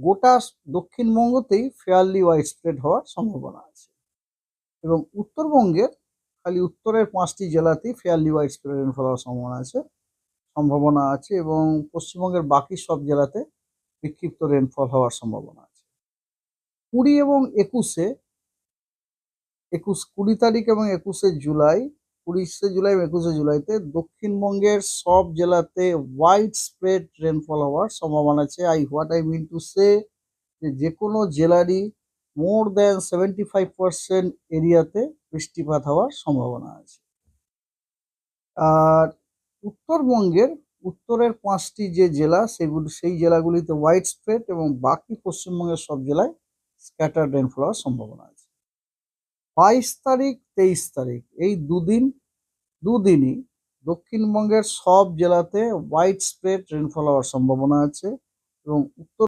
গোটা দক্ষিণবঙ্গতেই fairly wide spread হওয়ার সম্ভাবনা আছে এবং উত্তরবঙ্গের খালি উত্তরের 5টি জেলাতেই ফেয়ারলি ওয়াইড স্প্রেড রেনফল হওয়ার সম্ভাবনা আছে এবং পশ্চিমবঙ্গের বাকি সব জেলাতে বিক্ষিপ্ত রেনফল হওয়ার সম্ভাবনা আছে। 20 এবং 21 20 তারিখ এবং 21 জুলাই 20 জুলাই এবং 21 জুলাইতে দক্ষিণবঙ্গের সব জেলাতে ওয়াইড স্প্রেড রেনফল হওয়ার সম্ভাবনা আছে। What I mean to say যে কোনো জেলারই মোর দ্যান 75% এরিয়াতে বৃষ্টিপাত হওয়ার সম্ভাবনা আছে। আর উত্তরবঙ্গের উত্তরের 5টি যে জেলা সেই জেলাগুলিতে ওয়াইড স্প্রেড এবং বাকি পশ্চিমবঙ্গের সব জেলায় স্ক্যাটার্ড রেনফল হওয়ার সম্ভাবনা আছে। 22 তারিখ 23 তারিখ এই দুদিনই দক্ষিণবঙ্গের সব জেলাতে ওয়াইড স্প্রেড রেনফল হওয়ার সম্ভাবনা আছে এবং উত্তর